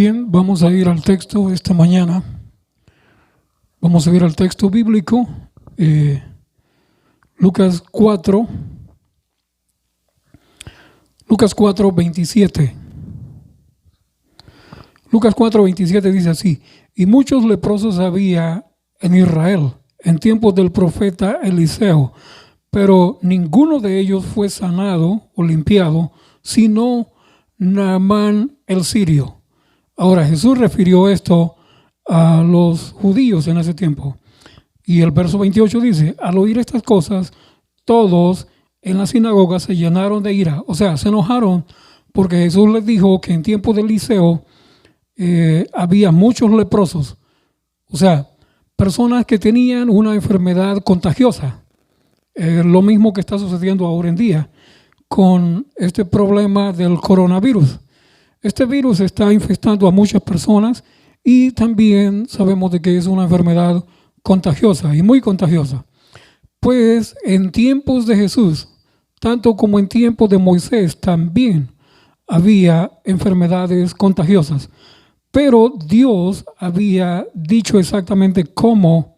Bien, vamos a ir al texto esta mañana. Vamos a ir al texto bíblico, Lucas 4, 27. Lucas 4, 27 dice así: y muchos leprosos había en Israel en tiempos del profeta Eliseo, pero ninguno de ellos fue sanado o limpiado, sino Naamán el sirio. Ahora, Jesús refirió esto a los judíos en ese tiempo. Y el verso 28 dice: al oír estas cosas, todos en la sinagoga se llenaron de ira. O sea, se enojaron porque Jesús les dijo que en tiempo de Eliseo había muchos leprosos. O sea, personas que tenían una enfermedad contagiosa. Lo mismo que está sucediendo ahora en día con este problema del coronavirus. Este virus está infectando a muchas personas y también sabemos de que es una enfermedad contagiosa y muy contagiosa. Pues en tiempos de Jesús, tanto como en tiempos de Moisés, también había enfermedades contagiosas. Pero Dios había dicho exactamente cómo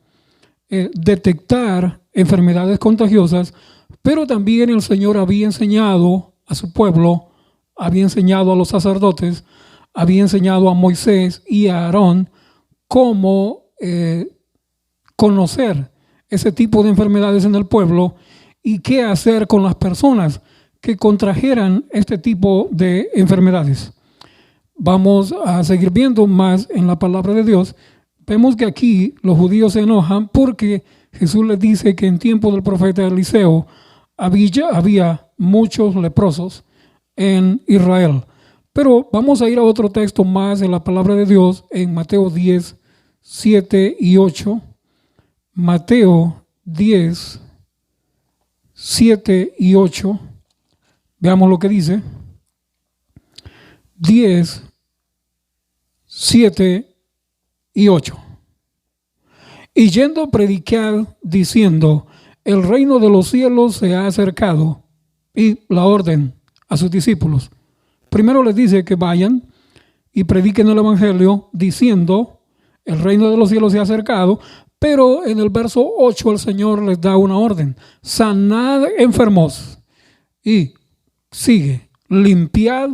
detectar enfermedades contagiosas, pero también el Señor había enseñado a su pueblo, había enseñado a los sacerdotes, había enseñado a Moisés y a Aarón cómo conocer ese tipo de enfermedades en el pueblo y qué hacer con las personas que contrajeran este tipo de enfermedades. Vamos a seguir viendo más en la palabra de Dios. Vemos que aquí los judíos se enojan porque Jesús les dice que en tiempo del profeta Eliseo había muchos leprosos en Israel. Pero vamos a ir a otro texto más en la palabra de Dios, en Mateo 10, 7 y 8. Mateo 10, 7 y 8. Veamos lo que dice. 10, 7 y 8. Y yendo a predicar, diciendo: el reino de los cielos se ha acercado. Y la orden a sus discípulos. Primero les dice que vayan y prediquen el evangelio diciendo: el reino de los cielos se ha acercado. Pero en el verso 8 el Señor les da una orden: sanad enfermos. Y sigue: limpiad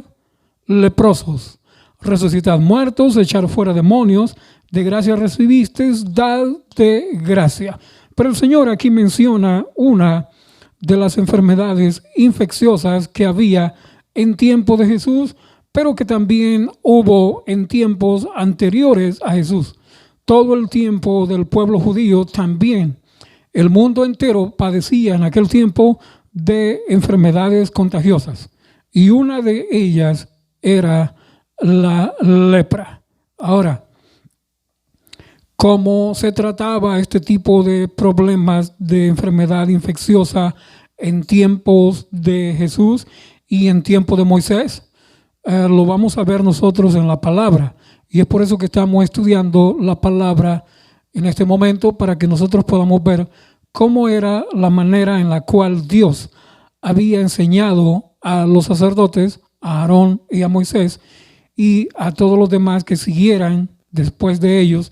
leprosos, resucitad muertos, echar fuera demonios, de gracia recibisteis, dad de gracia. Pero el Señor aquí menciona una de las enfermedades infecciosas que había en tiempo de Jesús, pero que también hubo en tiempos anteriores a Jesús. Todo el tiempo del pueblo judío también, el mundo entero padecía en aquel tiempo de enfermedades contagiosas. Y una de ellas era la lepra. Ahora, ¿cómo se trataba este tipo de problemas de enfermedad infecciosa en tiempos de Jesús y en tiempo de Moisés? Lo vamos a ver nosotros en la palabra. Y es por eso que estamos estudiando la palabra en este momento, para que nosotros podamos ver cómo era la manera en la cual Dios había enseñado a los sacerdotes, a Aarón y a Moisés, y a todos los demás que siguieran después de ellos,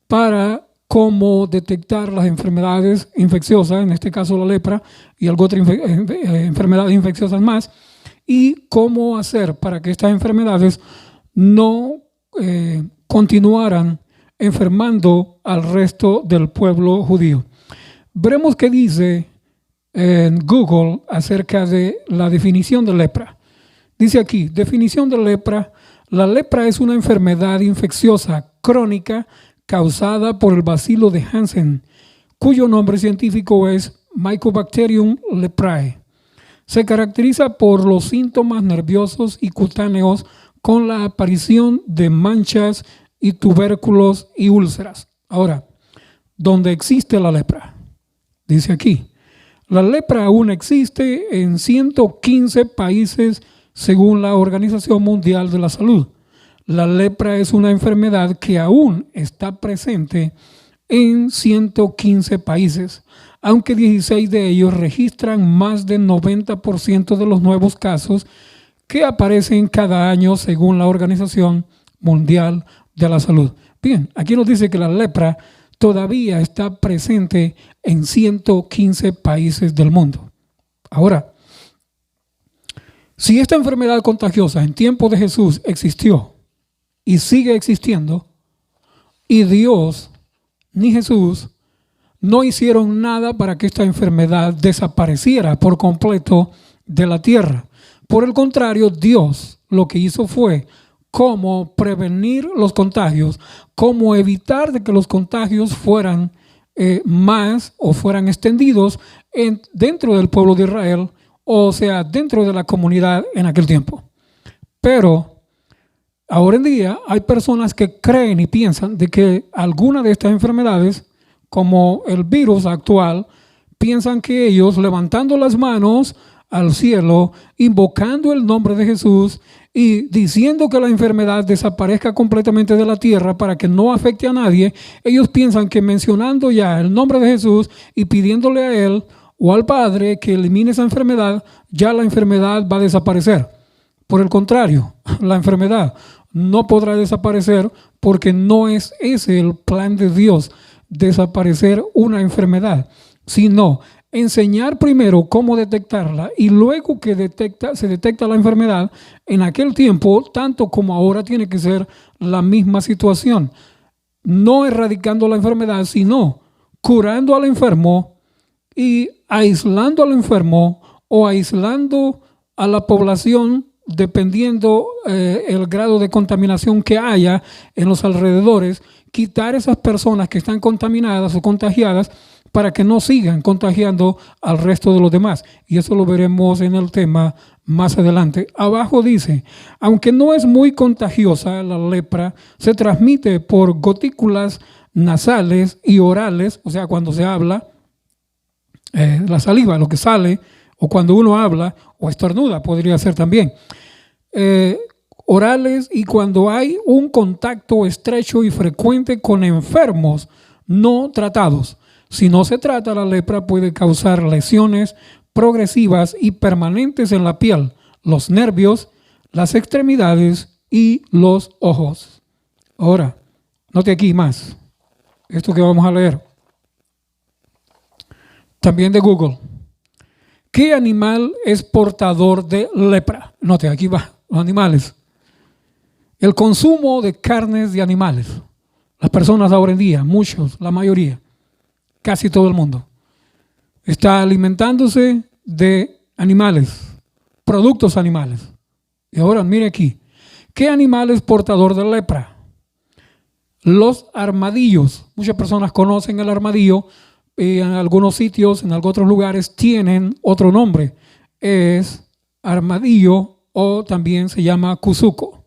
para cómo detectar las enfermedades infecciosas, en este caso la lepra y algunas otras enfermedades infecciosas más, y cómo hacer para que estas enfermedades no continuaran enfermando al resto del pueblo judío. Veremos qué dice en Google acerca de la definición de lepra. Dice aquí: definición de lepra: la lepra es una enfermedad infecciosa crónica causada por el bacilo de Hansen, cuyo nombre científico es Mycobacterium leprae. Se caracteriza por los síntomas nerviosos y cutáneos con la aparición de manchas y tubérculos y úlceras. Ahora, ¿dónde existe la lepra? Dice aquí: la lepra aún existe en 115 países según la Organización Mundial de la Salud. La lepra es una enfermedad que aún está presente en 115 países, aunque 16 de ellos registran más del 90% de los nuevos casos que aparecen cada año según la organización Mundial de la Salud. Bien, aquí nos dice que la lepra todavía está presente en 115 países del mundo. Ahora, si esta enfermedad contagiosa en tiempo de Jesús existió y sigue existiendo, y Dios ni Jesús no hicieron nada para que esta enfermedad desapareciera por completo de la tierra. Por el contrario, Dios lo que hizo fue cómo prevenir los contagios, cómo evitar de que los contagios fueran más o fueran extendidos dentro del pueblo de Israel, o sea, dentro de la comunidad en aquel tiempo. Pero ahora en día hay personas que creen y piensan de que alguna de estas enfermedades, como el virus actual, piensan que ellos levantando las manos al cielo, invocando el nombre de Jesús y diciendo que la enfermedad desaparezca completamente de la tierra para que no afecte a nadie, ellos piensan que mencionando ya el nombre de Jesús y pidiéndole a Él o al Padre que elimine esa enfermedad, ya la enfermedad va a desaparecer. Por el contrario, la enfermedad no podrá desaparecer porque no es ese el plan de Dios, desaparecer una enfermedad, sino enseñar primero cómo detectarla y luego que se detecta la enfermedad, en aquel tiempo, tanto como ahora, tiene que ser la misma situación. No erradicando la enfermedad, sino curando al enfermo y aislando al enfermo o aislando a la población dependiendo el grado de contaminación que haya en los alrededores, quitar esas personas que están contaminadas o contagiadas para que no sigan contagiando al resto de los demás. Y eso lo veremos en el tema más adelante. Abajo dice, aunque no es muy contagiosa, la lepra se transmite por gotículas nasales y orales, o sea, cuando se habla, la saliva, lo que sale, o cuando uno habla o estornuda, podría ser también. Orales y cuando hay un contacto estrecho y frecuente con enfermos no tratados. Si no se trata, la lepra puede causar lesiones progresivas y permanentes en la piel, los nervios, las extremidades y los ojos. Ahora, note aquí más, esto que vamos a leer. También de Google. ¿Qué animal es portador de lepra? Note, aquí va, los animales. El consumo de carnes de animales. Las personas ahora en día, muchos, la mayoría, casi todo el mundo, está alimentándose de animales, productos animales. Y ahora, mire aquí, ¿qué animal es portador de lepra? Los armadillos. Muchas personas conocen el armadillo. En algunos sitios, en algunos otros lugares, tienen otro nombre. Es armadillo o también se llama cuzuco.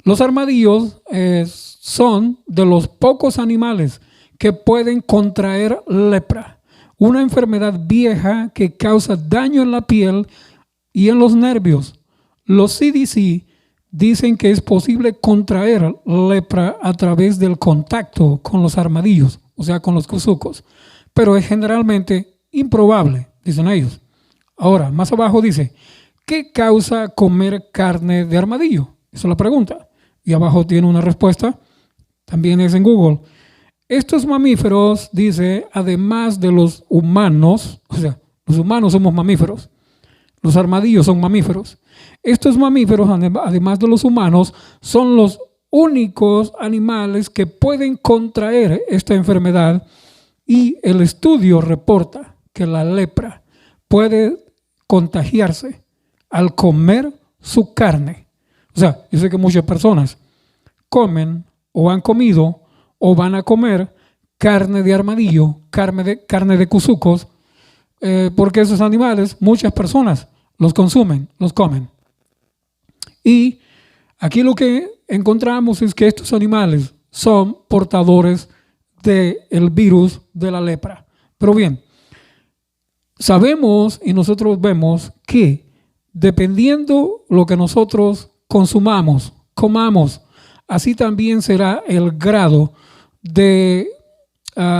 Los armadillos son de los pocos animales que pueden contraer lepra, una enfermedad vieja que causa daño en la piel y en los nervios. Los CDC dicen que es posible contraer lepra a través del contacto con los armadillos, o sea, con los cuzucos, pero es generalmente improbable, dicen ellos. Ahora, más abajo dice, ¿qué causa comer carne de armadillo? Esa es la pregunta. Y abajo tiene una respuesta, también es en Google. Estos mamíferos, dice, además de los humanos, o sea, los humanos somos mamíferos, los armadillos son mamíferos. Estos mamíferos, además de los humanos, son los únicos animales que pueden contraer esta enfermedad. Y el estudio reporta que la lepra puede contagiarse al comer su carne. O sea, yo sé que muchas personas comen o han comido o van a comer carne de armadillo, carne de cuzucos, porque esos animales, muchas personas los consumen, los comen. Y aquí lo que encontramos es que estos animales son portadores del virus de la lepra. Pero bien, sabemos y nosotros vemos que dependiendo lo que nosotros consumamos, comamos, así también será el grado de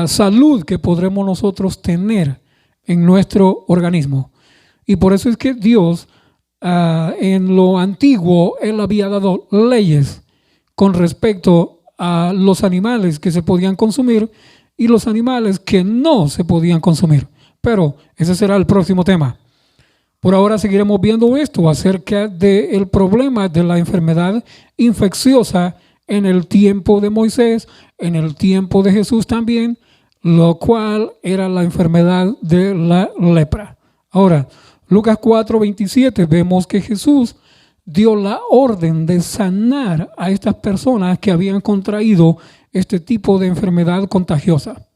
salud que podremos nosotros tener en nuestro organismo. Y por eso es que Dios en lo antiguo, Él había dado leyes con respecto a los animales que se podían consumir y los animales que no se podían consumir. Pero ese será el próximo tema. Por ahora seguiremos viendo esto acerca del problema de la enfermedad infecciosa en el tiempo de Moisés, en el tiempo de Jesús también, lo cual era la enfermedad de la lepra. Ahora, Lucas 4:27, vemos que Jesús dio la orden de sanar a estas personas que habían contraído este tipo de enfermedad contagiosa.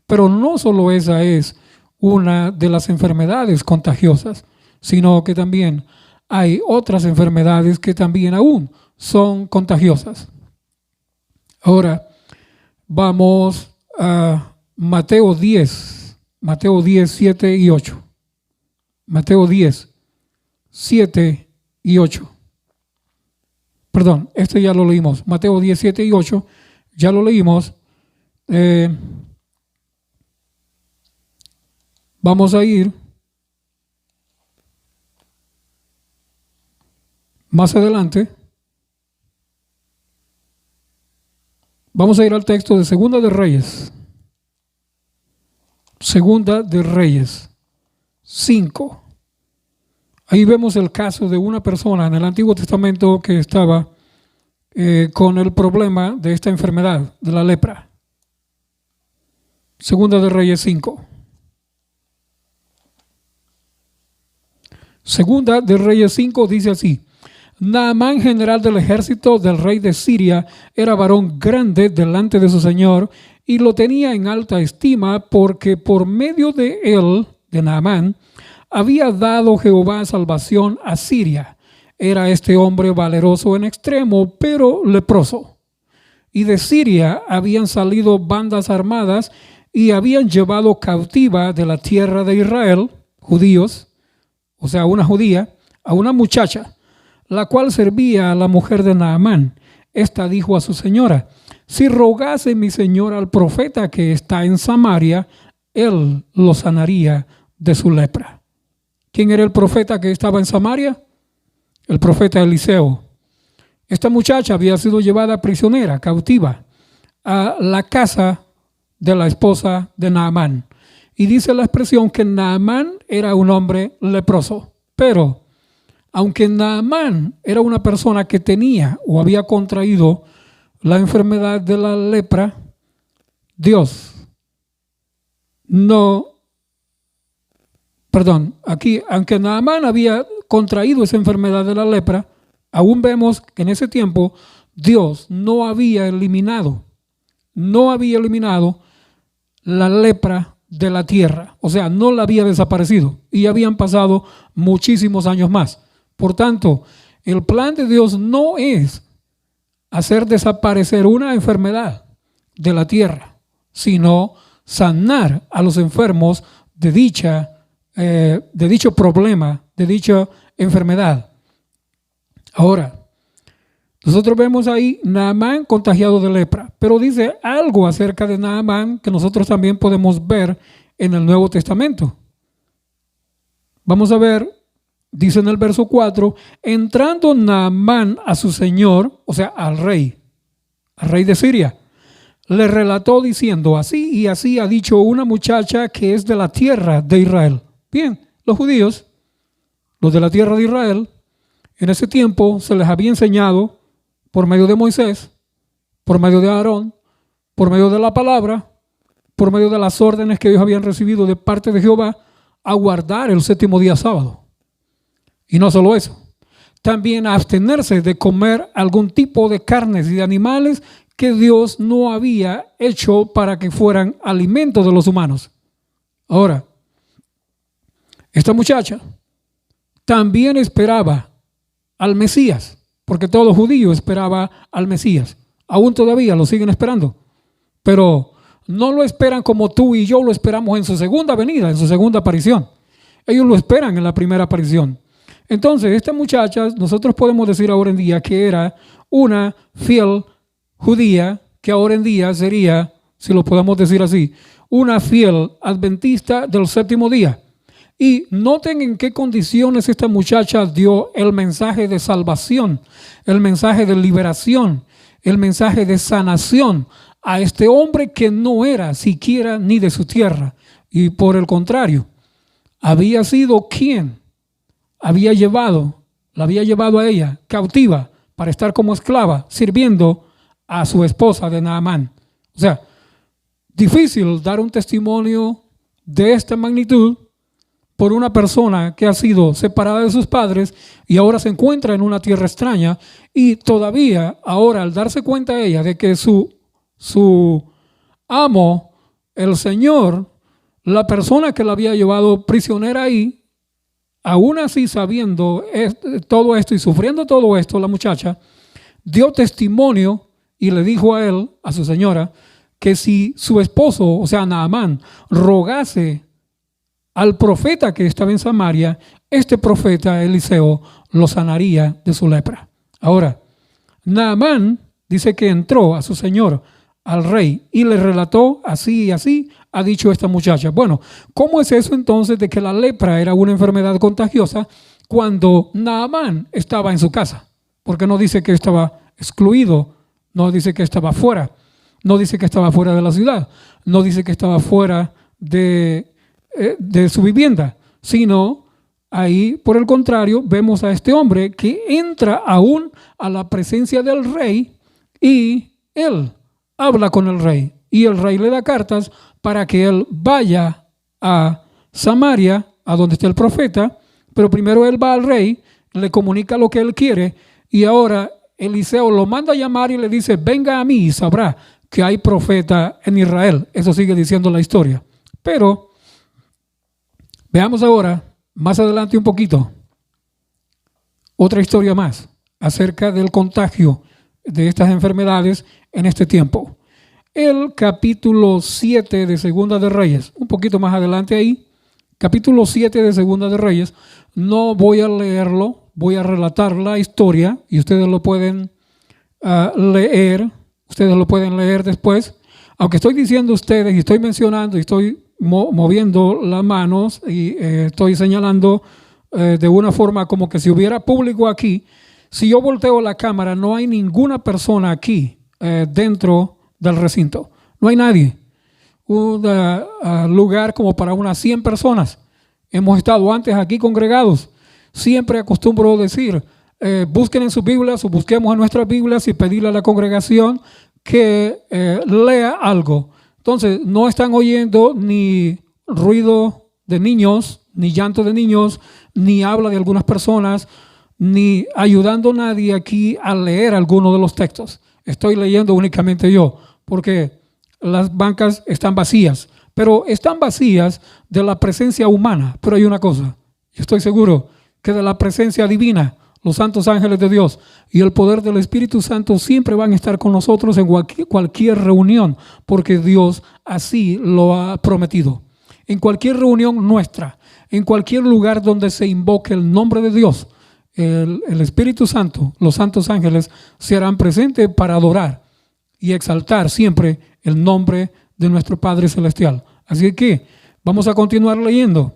Pero no solo esa es una de las enfermedades contagiosas, sino que también hay otras enfermedades que también aún son contagiosas. Ahora vamos a Mateo 10, 7 y 8. Mateo 10, 7 y 8. Perdón, este ya lo leímos. Mateo 10, 7 y 8, ya lo leímos. Vamos a ir más adelante. Vamos a ir al texto de Segunda de Reyes. Segunda de Reyes 5. Ahí vemos el caso de una persona en el Antiguo Testamento que estaba con el problema de esta enfermedad, de la lepra. Segunda de Reyes 5. Segunda de Reyes 5 dice así: Naamán, general del ejército del rey de Siria, era varón grande delante de su señor y lo tenía en alta estima porque por medio de él, de Naamán, había dado Jehová salvación a Siria. Era este hombre valeroso en extremo, pero leproso. Y de Siria habían salido bandas armadas y habían llevado cautiva de la tierra de Israel, judíos, o sea, una judía, a una muchacha, la cual servía a la mujer de Naamán. Esta dijo a su señora: si rogase mi señor al profeta que está en Samaria, él lo sanaría de su lepra. ¿Quién era el profeta que estaba en Samaria? El profeta Eliseo. Esta muchacha había sido llevada prisionera, cautiva, a la casa de la esposa de Naamán. Y dice la expresión que Naamán era un hombre leproso. Pero aunque Naamán era una persona que tenía o había contraído la enfermedad de la lepra, aunque Naamán había contraído esa enfermedad de la lepra, aún vemos que en ese tiempo Dios no había eliminado la lepra de la tierra. O sea, no la había desaparecido y habían pasado muchísimos años más. Por tanto, el plan de Dios no es hacer desaparecer una enfermedad de la tierra, sino sanar a los enfermos de dicho problema, de dicha enfermedad. Ahora, nosotros vemos ahí Naamán contagiado de lepra, pero dice algo acerca de Naamán que nosotros también podemos ver en el Nuevo Testamento. Vamos a ver. Dice en el verso 4, entrando Naamán a su señor, o sea, al rey de Siria, le relató diciendo: así y así ha dicho una muchacha que es de la tierra de Israel. Bien, los judíos, los de la tierra de Israel, en ese tiempo se les había enseñado por medio de Moisés, por medio de Aarón, por medio de la palabra, por medio de las órdenes que ellos habían recibido de parte de Jehová, a guardar el séptimo día sábado. Y no solo eso, también a abstenerse de comer algún tipo de carnes y de animales que Dios no había hecho para que fueran alimento de los humanos. Ahora, esta muchacha también esperaba al Mesías, porque todo judío esperaba al Mesías. Aún todavía lo siguen esperando, pero no lo esperan como tú y yo lo esperamos en su segunda venida, en su segunda aparición. Ellos lo esperan en la primera aparición. Entonces, esta muchacha, nosotros podemos decir ahora en día que era una fiel judía, que ahora en día sería, si lo podemos decir así, una fiel adventista del séptimo día. Y noten en qué condiciones esta muchacha dio el mensaje de salvación, el mensaje de liberación, el mensaje de sanación a este hombre que no era siquiera ni de su tierra. Y por el contrario, había sido quien la había llevado a ella cautiva para estar como esclava, sirviendo a su esposa de Naamán. O sea, difícil dar un testimonio de esta magnitud por una persona que ha sido separada de sus padres y ahora se encuentra en una tierra extraña, y todavía ahora, al darse cuenta ella de que su amo, el Señor, la persona que la había llevado prisionera ahí, aún así sabiendo todo esto y sufriendo todo esto, la muchacha dio testimonio y le dijo a él, a su señora, que si su esposo, o sea, Naamán, rogase al profeta que estaba en Samaria, este profeta Eliseo lo sanaría de su lepra. Ahora, Naamán dice que entró a su señor, al rey, y le relató así y así ha dicho esta muchacha. Bueno, ¿cómo es eso entonces de que la lepra era una enfermedad contagiosa cuando Naamán estaba en su casa? Porque no dice que estaba excluido, no dice que estaba fuera, no dice que estaba fuera de la ciudad, no dice que estaba fuera de su vivienda, sino ahí, por el contrario, vemos a este hombre que entra aún a la presencia del rey y él habla con el rey, y el rey le da cartas para que él vaya a Samaria, a donde está el profeta, pero primero él va al rey, le comunica lo que él quiere, y ahora Eliseo lo manda a llamar y le dice, venga a mí y sabrá que hay profeta en Israel. Eso sigue diciendo la historia. Pero veamos ahora, más adelante un poquito, otra historia más acerca del contagio de estas enfermedades en este tiempo. El capítulo 7 de Segunda de Reyes, un poquito más adelante ahí, capítulo 7 de Segunda de Reyes, no voy a leerlo, voy a relatar la historia y ustedes lo pueden leer después. Aunque estoy diciendo a ustedes y estoy mencionando y estoy moviendo las manos y estoy señalando de una forma como que si hubiera público aquí, si yo volteo la cámara no hay ninguna persona aquí dentro del recinto, no hay nadie. Un lugar como para unas 100 personas. Hemos estado antes aquí congregados. Siempre acostumbro decir, busquen en sus Biblias o busquemos en nuestras Biblias y pedirle a la congregación que lea algo. Entonces, no están oyendo ni ruido de niños, ni llanto de niños, ni habla de algunas personas, ni ayudando a nadie aquí a leer alguno de los textos. Estoy leyendo únicamente yo, porque las bancas están vacías, pero están vacías de la presencia humana. Pero hay una cosa, yo estoy seguro que de la presencia divina, los santos ángeles de Dios y el poder del Espíritu Santo siempre van a estar con nosotros en cualquier reunión, porque Dios así lo ha prometido. En cualquier reunión nuestra, en cualquier lugar donde se invoque el nombre de Dios, el Espíritu Santo, los santos ángeles se harán presentes para adorar y exaltar siempre el nombre de nuestro Padre Celestial. Así que vamos a continuar leyendo.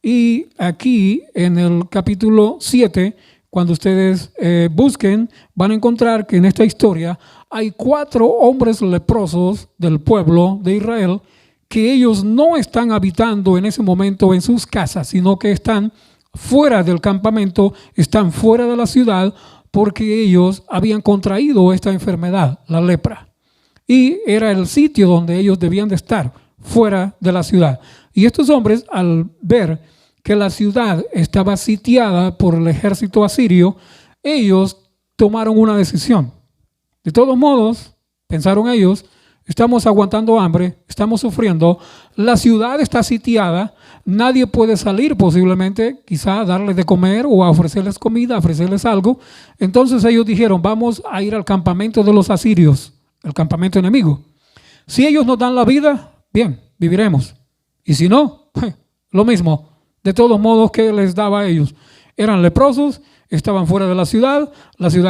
Y aquí en el capítulo 7, cuando ustedes busquen, van a encontrar que en esta historia hay 4 hombres leprosos del pueblo de Israel, que ellos no están habitando en ese momento en sus casas, sino que están fuera del campamento, están fuera de la ciudad, porque ellos habían contraído esta enfermedad, la lepra. Y era el sitio donde ellos debían de estar, fuera de la ciudad. Y estos hombres, al ver que la ciudad estaba sitiada por el ejército asirio, ellos tomaron una decisión. De todos modos, pensaron ellos, estamos aguantando hambre, estamos sufriendo, la ciudad está sitiada, nadie puede salir posiblemente, quizá a darles de comer o a ofrecerles comida, a ofrecerles algo. Entonces ellos dijeron, vamos a ir al campamento de los asirios, el campamento enemigo. Si ellos nos dan la vida, bien, viviremos. Y si no, lo mismo. De todos modos, ¿qué les daba a ellos? Eran leprosos, estaban fuera de la ciudad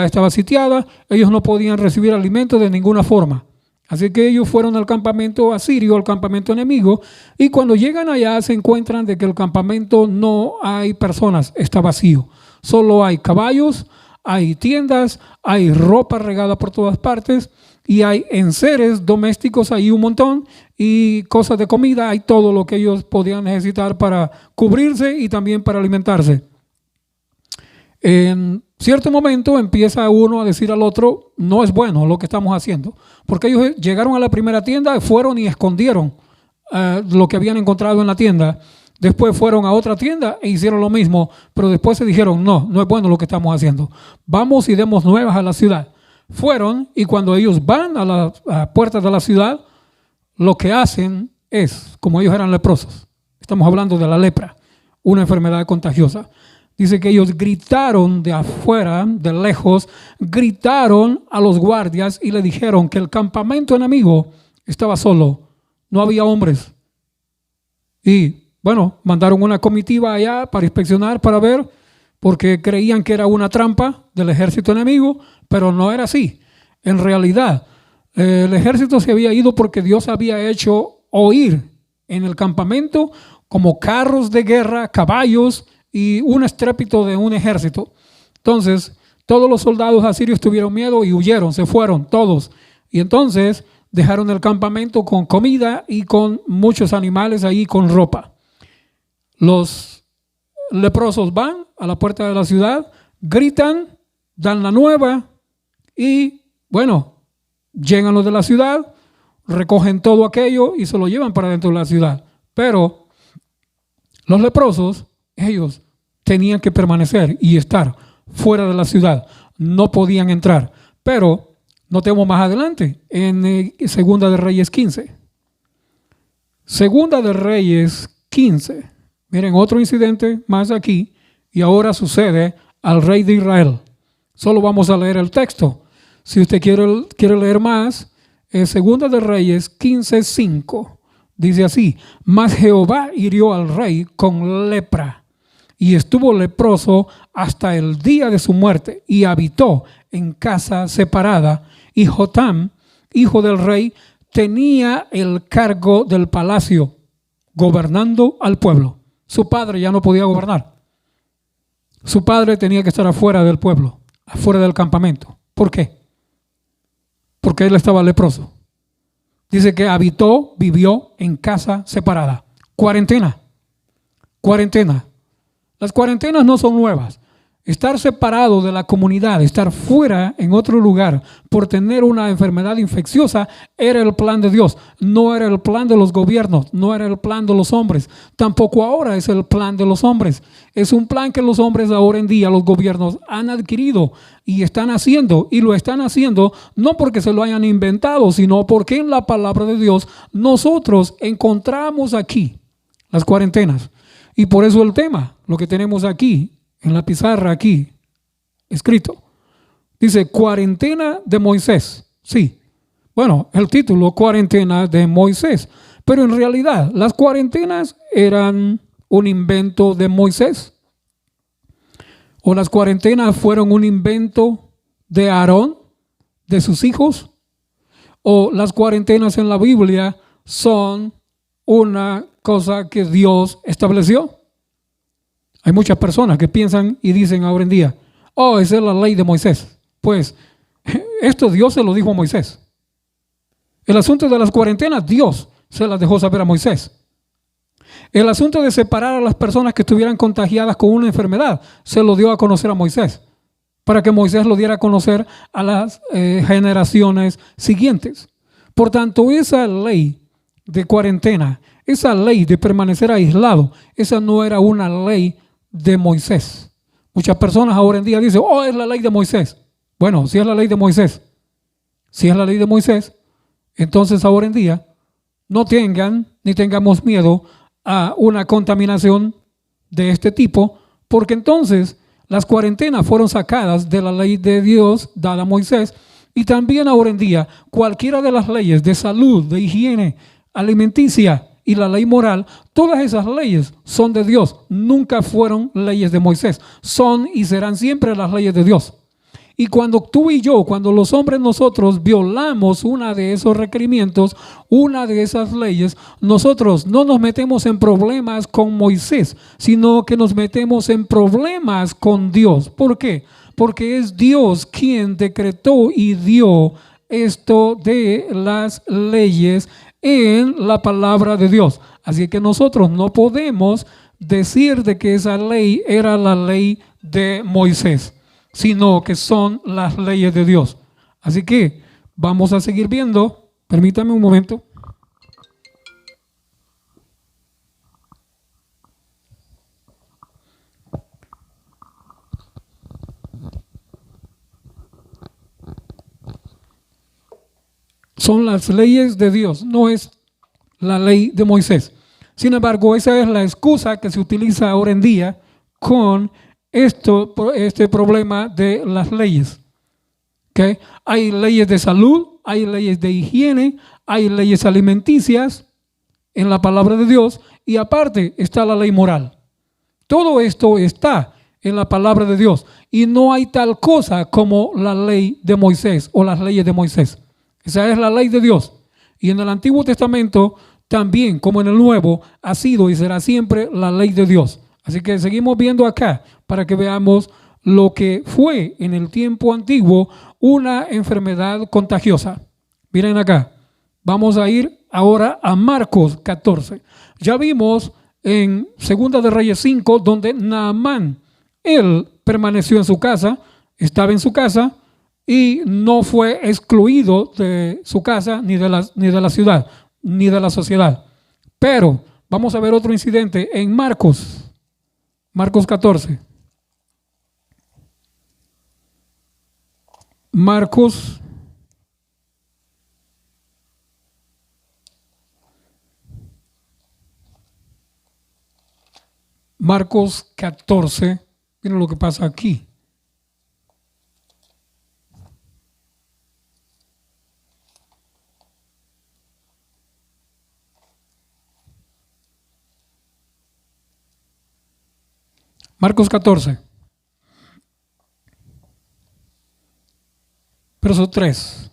estaba sitiada, ellos no podían recibir alimento de ninguna forma. Así que ellos fueron al campamento asirio, al campamento enemigo, y cuando llegan allá se encuentran de que el campamento no hay personas, está vacío. Solo hay caballos, hay tiendas, hay ropa regada por todas partes y hay enseres domésticos ahí un montón y cosas de comida, hay todo lo que ellos podían necesitar para cubrirse y también para alimentarse. En cierto momento empieza uno a decir al otro, no es bueno lo que estamos haciendo, porque ellos llegaron a la primera tienda, fueron y escondieron lo que habían encontrado en la tienda. Después fueron a otra tienda e hicieron lo mismo, pero después se dijeron, no es bueno lo que estamos haciendo. Vamos y demos nuevas a la ciudad. Fueron y cuando ellos van a la puerta de la ciudad, lo que hacen es, como ellos eran leprosos, estamos hablando de la lepra, una enfermedad contagiosa. Dice que ellos gritaron de afuera, de lejos, gritaron a los guardias y le dijeron que el campamento enemigo estaba solo, no había hombres. Y bueno, mandaron una comitiva allá para inspeccionar, para ver, porque creían que era una trampa del ejército enemigo, pero no era así. En realidad, el ejército se había ido porque Dios había hecho oír en el campamento como carros de guerra, caballos y un estrépito de un ejército. Entonces, todos los soldados asirios tuvieron miedo y huyeron, se fueron todos. Y entonces dejaron el campamento con comida y con muchos animales ahí, con ropa. Los leprosos van a la puerta de la ciudad, gritan, dan la nueva y, bueno, llegan los de la ciudad, recogen todo aquello y se lo llevan para dentro de la ciudad. Pero los leprosos, ellos tenían que permanecer y estar fuera de la ciudad. No podían entrar. Pero notemos más adelante en Segunda de Reyes 15. Segunda de Reyes 15. Miren, otro incidente más aquí y ahora sucede al rey de Israel. Solo vamos a leer el texto. Si usted quiere leer más, Segunda de Reyes 15:5 dice así: mas Jehová hirió al rey con lepra y estuvo leproso hasta el día de su muerte y habitó en casa separada. Y Jotam, hijo del rey, tenía el cargo del palacio, gobernando al pueblo. Su padre ya no podía gobernar. Su padre tenía que estar afuera del pueblo, afuera del campamento. ¿Por qué? Porque él estaba leproso. Dice que vivió en casa separada. Cuarentena. Las cuarentenas no son nuevas. Estar separado de la comunidad, estar fuera en otro lugar por tener una enfermedad infecciosa era el plan de Dios. No era el plan de los gobiernos, no era el plan de los hombres. Tampoco ahora es el plan de los hombres. Es un plan que los hombres ahora en día, los gobiernos han adquirido y están haciendo. Y lo están haciendo no porque se lo hayan inventado, sino porque en la palabra de Dios nosotros encontramos aquí las cuarentenas. Y por eso el tema, lo que tenemos aquí, en la pizarra aquí, escrito, dice cuarentena de Moisés. Sí, bueno, el título cuarentena de Moisés, pero en realidad las cuarentenas eran un invento de Moisés, o las cuarentenas fueron un invento de Aarón, de sus hijos, o las cuarentenas en la Biblia son una cosa que Dios estableció. Hay muchas personas que piensan y dicen ahora en día, oh, esa es la ley de Moisés. Pues esto Dios se lo dijo a Moisés. El asunto de las cuarentenas, Dios se las dejó saber a Moisés. El asunto de separar a las personas que estuvieran contagiadas con una enfermedad, se lo dio a conocer a Moisés, para que Moisés lo diera a conocer a las generaciones siguientes. Por tanto, esa ley de cuarentena, esa ley de permanecer aislado, esa no era una ley de Moisés. Muchas personas ahora en día dicen, oh, es la ley de Moisés. Bueno, si es la ley de Moisés, entonces ahora en día no tengan ni tengamos miedo a una contaminación de este tipo, porque entonces las cuarentenas fueron sacadas de la ley de Dios dada a Moisés, y también ahora en día cualquiera de las leyes de salud, de higiene alimenticia y la ley moral, todas esas leyes son de Dios, nunca fueron leyes de Moisés, son y serán siempre las leyes de Dios. Y cuando tú y yo, cuando los hombres nosotros violamos una de esos requerimientos, una de esas leyes, nosotros no nos metemos en problemas con Moisés, sino que nos metemos en problemas con Dios. ¿Por qué? porque es Dios quien decretó y dio esto de las leyes en la palabra de Dios. Así que nosotros no podemos decir de que esa ley era la ley de Moisés, sino que son las leyes de Dios. Así que vamos a seguir viendo. Permítame un momento. Son las leyes de Dios, no es la ley de Moisés. Sin embargo, esa es la excusa que se utiliza ahora en día con este problema de las leyes. ¿Okay? Hay leyes de salud, hay leyes de higiene, hay leyes alimenticias en la palabra de Dios y aparte está la ley moral. Todo esto está en la palabra de Dios y no hay tal cosa como la ley de Moisés o las leyes de Moisés. Esa es la ley de Dios. Y en el Antiguo Testamento también, como en el Nuevo, ha sido y será siempre la ley de Dios. Así que seguimos viendo acá para que veamos lo que fue en el tiempo antiguo una enfermedad contagiosa. Miren acá, vamos a ir ahora a Marcos 14. Ya vimos en 2 de Reyes 5, donde Naamán, él permaneció en su casa, estaba en su casa y no fue excluido de su casa ni de la ciudad, ni de la sociedad. Pero vamos a ver otro incidente en Marcos 14. Marcos 14. Miren lo que pasa aquí. Marcos 14. Verso 3.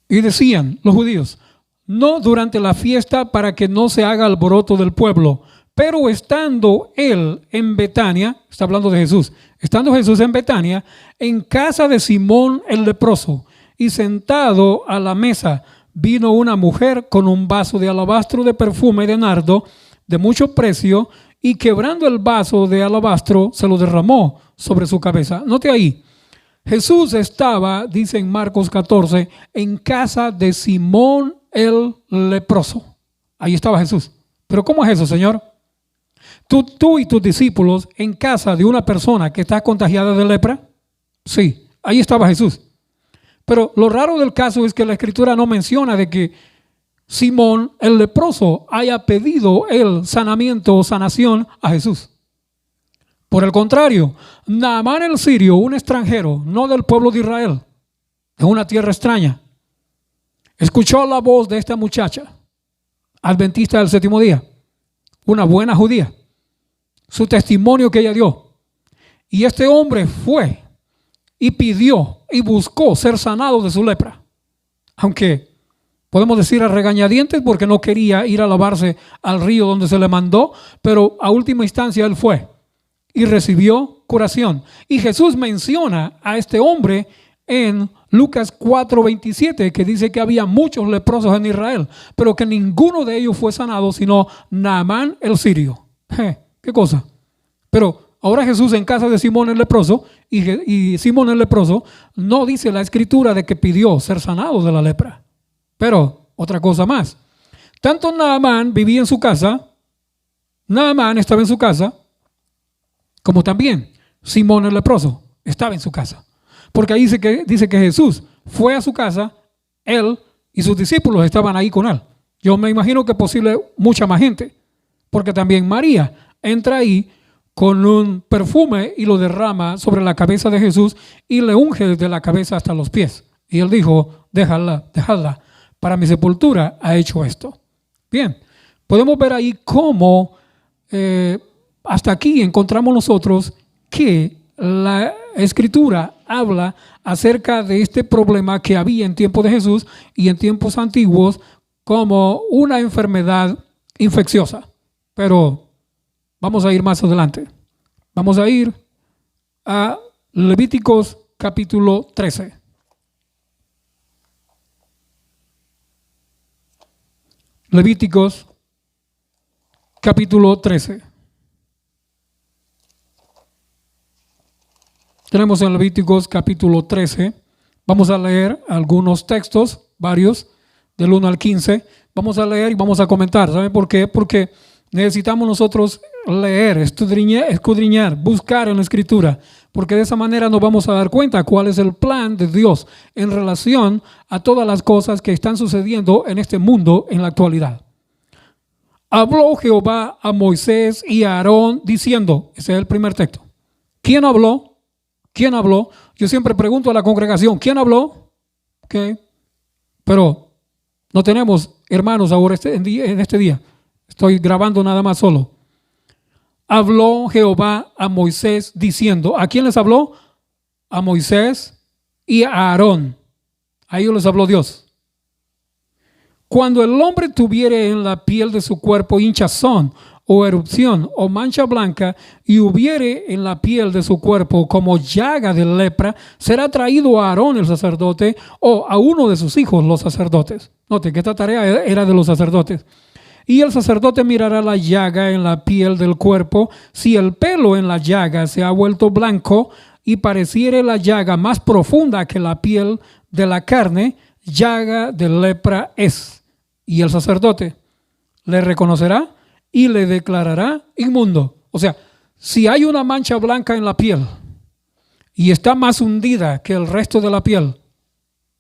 Y decían los judíos: no durante la fiesta, para que no se haga alboroto del pueblo. Pero estando él en Betania, está hablando de Jesús, estando Jesús en Betania, en casa de Simón el leproso, y sentado a la mesa, vino una mujer con un vaso de alabastro de perfume de nardo de mucho precio, y quebrando el vaso de alabastro, se lo derramó sobre su cabeza. Note ahí, Jesús estaba, dice en Marcos 14, en casa de Simón el leproso. Ahí estaba Jesús. ¿Pero cómo es eso, Señor? ¿Tú y tus discípulos en casa de una persona que está contagiada de lepra? Sí, ahí estaba Jesús. Pero lo raro del caso es que la Escritura no menciona de que Simón el leproso haya pedido el sanamiento o sanación a Jesús. Por el contrario, Naamán el sirio, un extranjero, no del pueblo de Israel, de una tierra extraña, escuchó la voz de esta muchacha, adventista del séptimo día, una buena judía, su testimonio que ella dio. Y este hombre fue y pidió y buscó ser sanado de su lepra. Aunque podemos decir a regañadientes porque no quería ir a lavarse al río donde se le mandó, pero a última instancia él fue y recibió curación. Y Jesús menciona a este hombre en Lucas 4:27, que dice que había muchos leprosos en Israel, pero que ninguno de ellos fue sanado, sino Naamán el sirio. ¿Qué cosa? Pero ahora Jesús en casa de Simón el leproso, y Simón el leproso no dice la Escritura de que pidió ser sanado de la lepra. Pero otra cosa más. Tanto Naamán vivía en su casa, Naamán estaba en su casa, como también Simón el leproso estaba en su casa. Porque ahí dice que Jesús fue a su casa, él y sus discípulos estaban ahí con él. Yo me imagino que posible mucha más gente, porque también María entra ahí con un perfume y lo derrama sobre la cabeza de Jesús y le unge desde la cabeza hasta los pies. Y él dijo: dejadla, para mi sepultura ha hecho esto. Bien, podemos ver ahí cómo hasta aquí encontramos nosotros que la Escritura habla acerca de este problema que había en tiempos de Jesús y en tiempos antiguos como una enfermedad infecciosa. Pero vamos a ir más adelante. Vamos a ir a Levíticos capítulo 13. Levíticos capítulo 13. Tenemos en Levíticos capítulo 13. Vamos a leer algunos textos, varios, del 1 al 15. Vamos a leer y vamos a comentar. ¿Saben por qué? Porque necesitamos nosotros leer, escudriñar, buscar en la Escritura, porque de esa manera nos vamos a dar cuenta cuál es el plan de Dios en relación a todas las cosas que están sucediendo en este mundo en la actualidad. Habló Jehová a Moisés y a Aarón diciendo, ese es el primer texto. ¿Quién habló? ¿Quién habló? Yo siempre pregunto a la congregación, ¿quién habló? Okay. Pero no tenemos hermanos ahora en este día. Estoy grabando nada más solo. Habló Jehová a Moisés diciendo, ¿a quién les habló? A Moisés y a Aarón. A ellos les habló Dios. Cuando el hombre tuviere en la piel de su cuerpo hinchazón o erupción o mancha blanca y hubiere en la piel de su cuerpo como llaga de lepra, será traído a Aarón el sacerdote o a uno de sus hijos los sacerdotes. Note que esta tarea era de los sacerdotes. Y el sacerdote mirará la llaga en la piel del cuerpo. Si el pelo en la llaga se ha vuelto blanco y pareciere la llaga más profunda que la piel de la carne, llaga de lepra es. Y el sacerdote le reconocerá y le declarará inmundo. O sea, si hay una mancha blanca en la piel y está más hundida que el resto de la piel,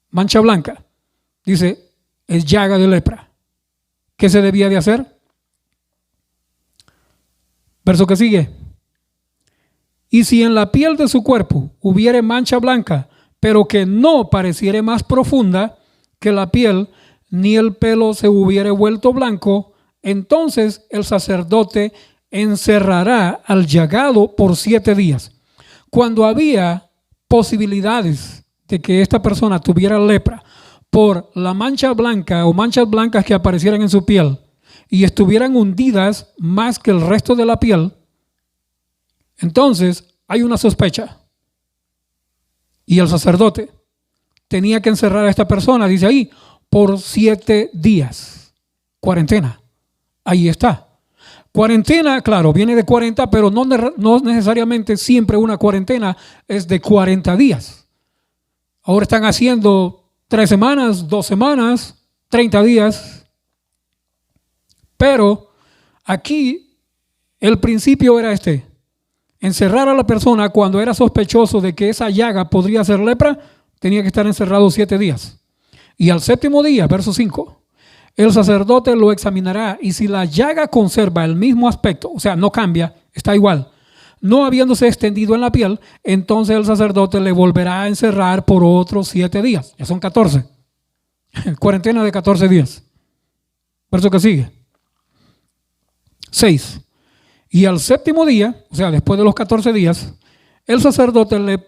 mancha blanca, dice, es llaga de lepra. ¿Qué se debía de hacer? Verso que sigue. Y si en la piel de su cuerpo hubiere mancha blanca, pero que no pareciere más profunda que la piel, ni el pelo se hubiere vuelto blanco, entonces el sacerdote encerrará al llagado por 7 días. Cuando había posibilidades de que esta persona tuviera lepra por la mancha blanca o manchas blancas que aparecieran en su piel y estuvieran hundidas más que el resto de la piel, entonces hay una sospecha. Y el sacerdote tenía que encerrar a esta persona, dice ahí, por 7 días. Cuarentena. Ahí está. Cuarentena, claro, viene de 40, pero no necesariamente siempre una cuarentena es de 40 días. Ahora están haciendo 3 semanas, 2 semanas, 30 días. Pero aquí el principio era este. Encerrar a la persona cuando era sospechoso de que esa llaga podría ser lepra, tenía que estar encerrado 7 días. Y al 7º día, verso 5, el sacerdote lo examinará y si la llaga conserva el mismo aspecto, o sea, no cambia, está igual, no habiéndose extendido en la piel, entonces el sacerdote le volverá a encerrar por otros 7 días. Ya son 14. Cuarentena de 14 días. Verso que sigue. 6. Y al 7º día, o sea, después de los 14 días, el sacerdote le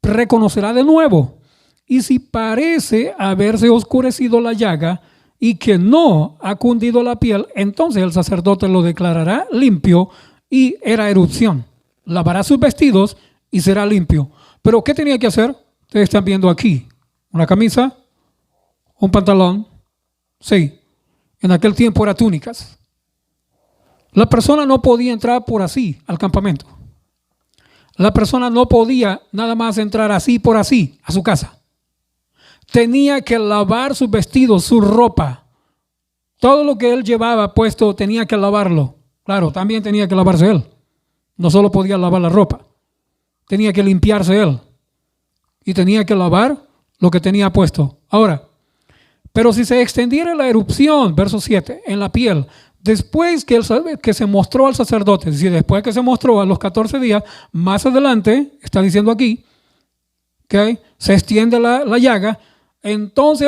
reconocerá de nuevo. Y si parece haberse oscurecido la llaga y que no ha cundido la piel, entonces el sacerdote lo declarará limpio y era erupción. Lavará sus vestidos y será limpio. Pero ¿qué tenía que hacer? Ustedes están viendo aquí una camisa, un pantalón. Sí, en aquel tiempo eran túnicas. La persona no podía entrar por así al campamento. La persona no podía nada más entrar así por así a su casa. Tenía que lavar sus vestidos, su ropa. Todo lo que él llevaba puesto tenía que lavarlo. Claro, también tenía que lavarse él. No solo podía lavar la ropa. Tenía que limpiarse él. Y tenía que lavar lo que tenía puesto. Ahora, pero si se extendiera la erupción, verso 7, en la piel, después que se mostró al sacerdote, es decir, después que se mostró a los 14 días, más adelante, está diciendo aquí, ¿okay? Se extiende la llaga, entonces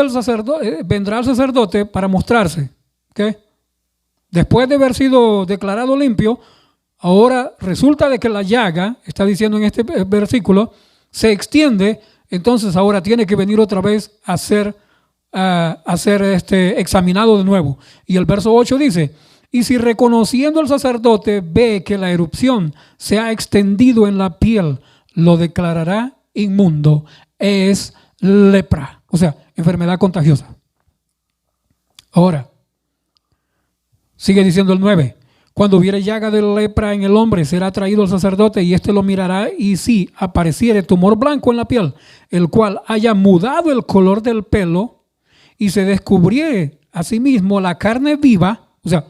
vendrá el sacerdote para mostrarse. ¿Okay? Después de haber sido declarado limpio, ahora resulta de que la llaga, está diciendo en este versículo, se extiende, entonces ahora tiene que venir otra vez a ser examinado de nuevo. Y el verso 8 dice, Y si reconociendo el sacerdote ve que la erupción se ha extendido en la piel, lo declarará inmundo. Es lepra, o sea, enfermedad contagiosa. Ahora, sigue diciendo el 9. Cuando hubiere llaga de lepra en el hombre, será traído el sacerdote y éste lo mirará, y si apareciere tumor blanco en la piel, el cual haya mudado el color del pelo y se descubriere asimismo la carne viva, o sea,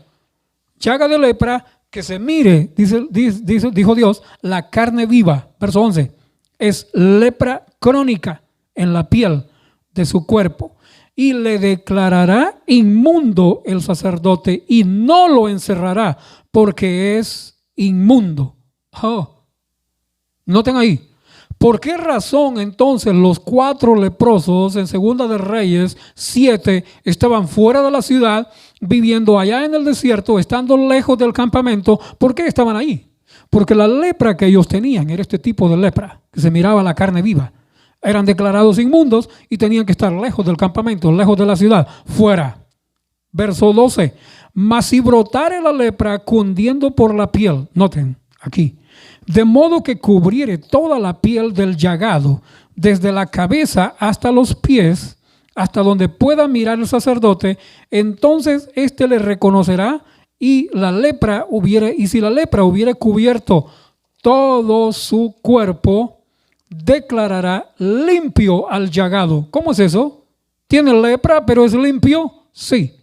llaga de lepra, que se mire, dijo Dios, la carne viva. Verso 11, es lepra crónica en la piel de su cuerpo. Y le declarará inmundo el sacerdote y no lo encerrará porque es inmundo. Oh. Noten ahí. ¿Por qué razón entonces los 4 leprosos en Segunda de Reyes 7 estaban fuera de la ciudad, viviendo allá en el desierto, estando lejos del campamento? ¿Por qué estaban ahí? Porque la lepra que ellos tenían era este tipo de lepra, que se miraba la carne viva. Eran declarados inmundos y tenían que estar lejos del campamento, lejos de la ciudad, fuera. Verso 12. Mas si brotare la lepra cundiendo por la piel, noten aquí, de modo que cubriere toda la piel del llagado, desde la cabeza hasta los pies, hasta donde pueda mirar el sacerdote, entonces éste le reconocerá y si la lepra hubiere cubierto todo su cuerpo, declarará limpio al llagado. ¿Cómo es eso? ¿Tiene lepra pero es limpio? Sí,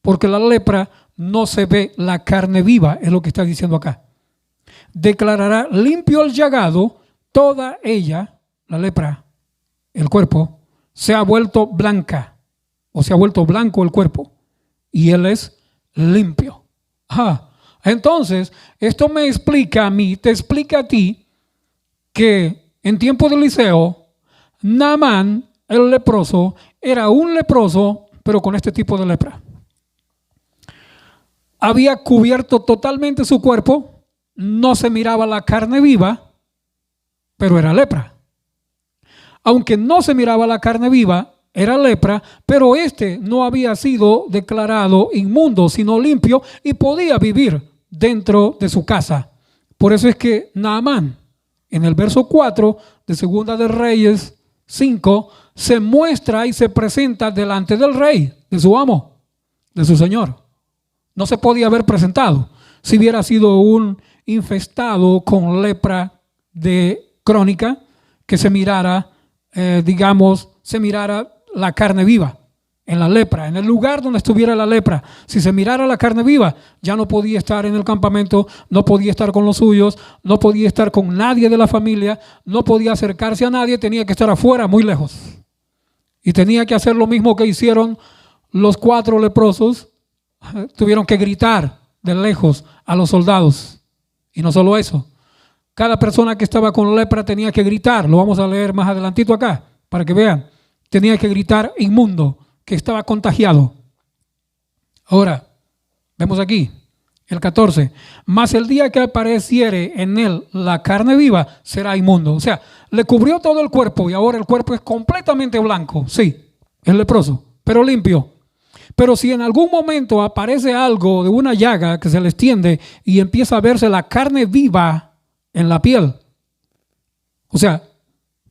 porque la lepra no se ve la carne viva, es lo que está diciendo acá. Declarará limpio al llagado, toda ella, la lepra, el cuerpo, se ha vuelto blanca, o se ha vuelto blanco el cuerpo, y él es limpio. Entonces, esto me explica a mí, te explica a ti, que en tiempo de Eliseo, Naamán, el leproso, era un leproso, pero con este tipo de lepra. Había cubierto totalmente su cuerpo, no se miraba la carne viva, pero era lepra. Aunque no se miraba la carne viva, era lepra, pero este no había sido declarado inmundo, sino limpio, y podía vivir dentro de su casa. Por eso es que Naamán, en el verso 4 de Segunda de Reyes 5, se muestra y se presenta delante del rey, de su amo, de su señor. No se podía haber presentado si hubiera sido un infestado con lepra de crónica, que se mirara, se mirara la carne viva en la lepra, en el lugar donde estuviera la lepra. Si se mirara la carne viva, ya no podía estar en el campamento, no podía estar con los suyos, no podía estar con nadie de la familia, no podía acercarse a nadie, tenía que estar afuera, muy lejos. Y tenía que hacer lo mismo que hicieron los 4 leprosos. Tuvieron que gritar de lejos a los soldados. Y no solo eso, cada persona que estaba con lepra tenía que gritar. Lo vamos a leer más adelantito acá para que vean. Tenía que gritar inmundo, que estaba contagiado. Ahora, vemos aquí el 14. Mas el día que apareciere en él la carne viva, será inmundo. O sea, le cubrió todo el cuerpo y ahora el cuerpo es completamente blanco. Sí, es leproso, pero limpio. Pero si en algún momento aparece algo de una llaga que se le extiende y empieza a verse la carne viva en la piel, o sea,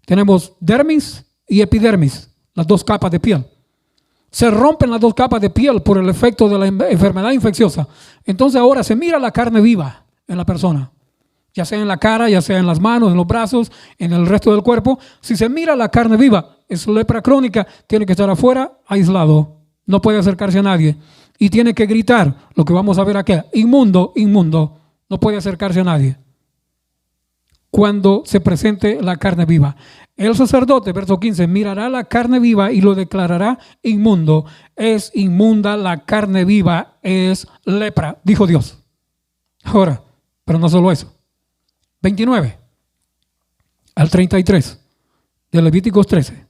tenemos dermis y epidermis, las 2 capas de piel. Se rompen las 2 capas de piel por el efecto de la enfermedad infecciosa. Entonces ahora se mira la carne viva en la persona, ya sea en la cara, ya sea en las manos, en los brazos, en el resto del cuerpo. Si se mira la carne viva, es lepra crónica, tiene que estar afuera, aislado. No puede acercarse a nadie. Y tiene que gritar, lo que vamos a ver aquí, inmundo, inmundo. No puede acercarse a nadie cuando se presente la carne viva. El sacerdote, verso 15, mirará la carne viva y lo declarará inmundo. Es inmunda la carne viva, es lepra, dijo Dios. Ahora, pero no solo eso. 29 al 33 de Levíticos 13.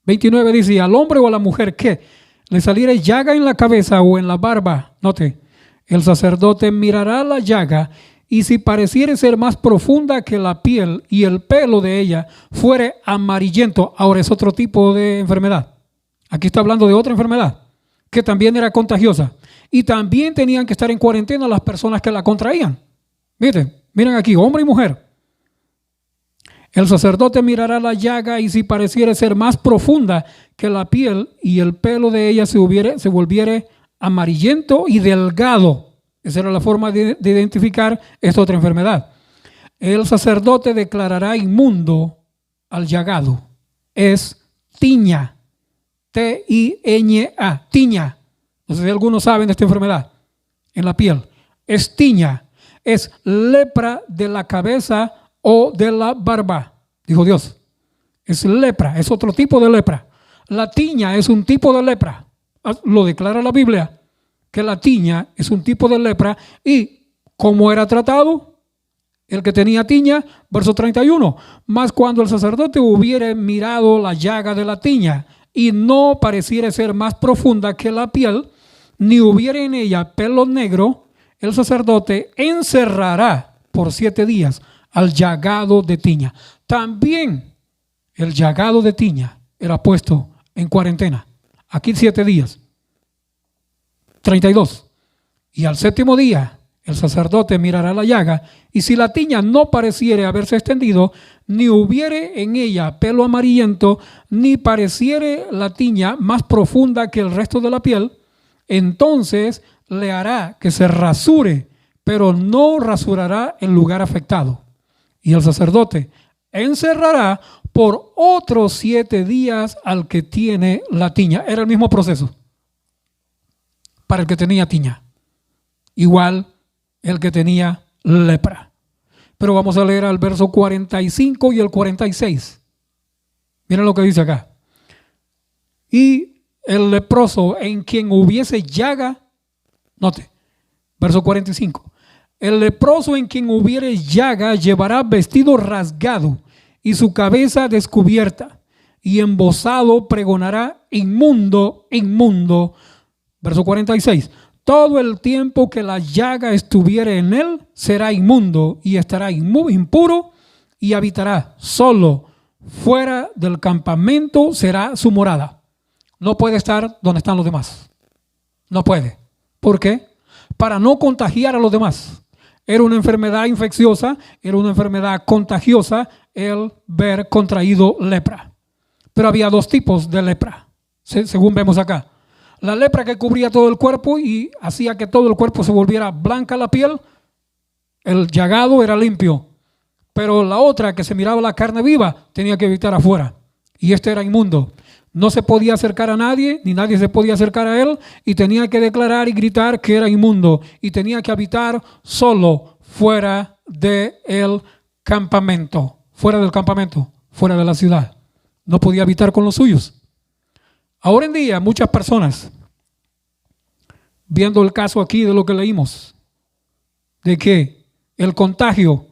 29 dice, al hombre o a la mujer que le saliere llaga en la cabeza o en la barba, note, el sacerdote mirará la llaga, y si pareciere ser más profunda que la piel y el pelo de ella fuere amarillento. Ahora es otro tipo de enfermedad. Aquí está hablando de otra enfermedad. que también era contagiosa. Y también tenían que estar en cuarentena las personas que la contraían. Miren aquí, hombre y mujer. El sacerdote mirará la llaga y si pareciera ser más profunda que la piel y el pelo de ella se volviere amarillento y delgado. Esa era la forma de identificar esta otra enfermedad. El sacerdote declarará inmundo al llagado. Es tiña. T-I-Ñ-A. Tiña. No sé si algunos saben de esta enfermedad en la piel. Es tiña. Es lepra de la cabeza o de la barba, dijo Dios. Es lepra, es otro tipo de lepra. La tiña es un tipo de lepra. Lo declara la Biblia, que la tiña es un tipo de lepra. ¿Y cómo era tratado? El que tenía tiña, verso 31. Mas cuando el sacerdote hubiere mirado la llaga de la tiña y no pareciera ser más profunda que la piel, ni hubiere en ella pelo negro, el sacerdote encerrará por 7 días al llagado de tiña. También el llagado de tiña era puesto en cuarentena. Aquí 7 días. 32. Y al 7º día el sacerdote mirará la llaga, y si la tiña no pareciere haberse extendido, ni hubiere en ella pelo amarillento, ni pareciere la tiña más profunda que el resto de la piel, entonces le hará que se rasure, pero no rasurará el lugar afectado. Y el sacerdote encerrará por otros 7 días al que tiene la tiña. Era el mismo proceso para el que tenía tiña. Igual el que tenía lepra. Pero vamos a leer al verso 45 y el 46. Miren lo que dice acá. Y el leproso en quien hubiese llaga, note, verso 45. El leproso en quien hubiere llaga llevará vestido rasgado y su cabeza descubierta, y embozado pregonará: inmundo, inmundo. Verso 46. Todo el tiempo que la llaga estuviere en él será inmundo y estará impuro y habitará solo fuera del campamento, será su morada. No puede estar donde están los demás. No puede. ¿Por qué? Para no contagiar a los demás. Era una enfermedad infecciosa, era una enfermedad contagiosa el ver contraído lepra. Pero había 2 tipos de lepra, según vemos acá. La lepra que cubría todo el cuerpo y hacía que todo el cuerpo se volviera blanca la piel, el llagado era limpio. Pero la otra, que se miraba la carne viva, tenía que evitar afuera. Y este era inmundo. No se podía acercar a nadie, ni nadie se podía acercar a él, y tenía que declarar y gritar que era inmundo. Y tenía que habitar solo fuera del campamento. Fuera del campamento, fuera de la ciudad. No podía habitar con los suyos. Ahora en día, muchas personas, viendo el caso aquí de lo que leímos, de que el contagio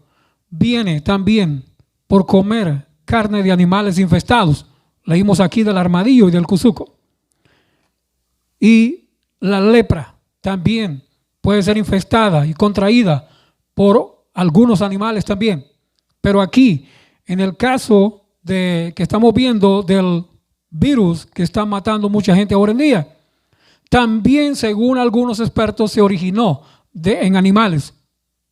viene también por comer carne de animales infestados. Leímos aquí del armadillo y del cuzuco. Y la lepra también puede ser infestada y contraída por algunos animales también. Pero aquí, en el caso que estamos viendo del virus que está matando mucha gente ahora en día, también, según algunos expertos, se originó en animales,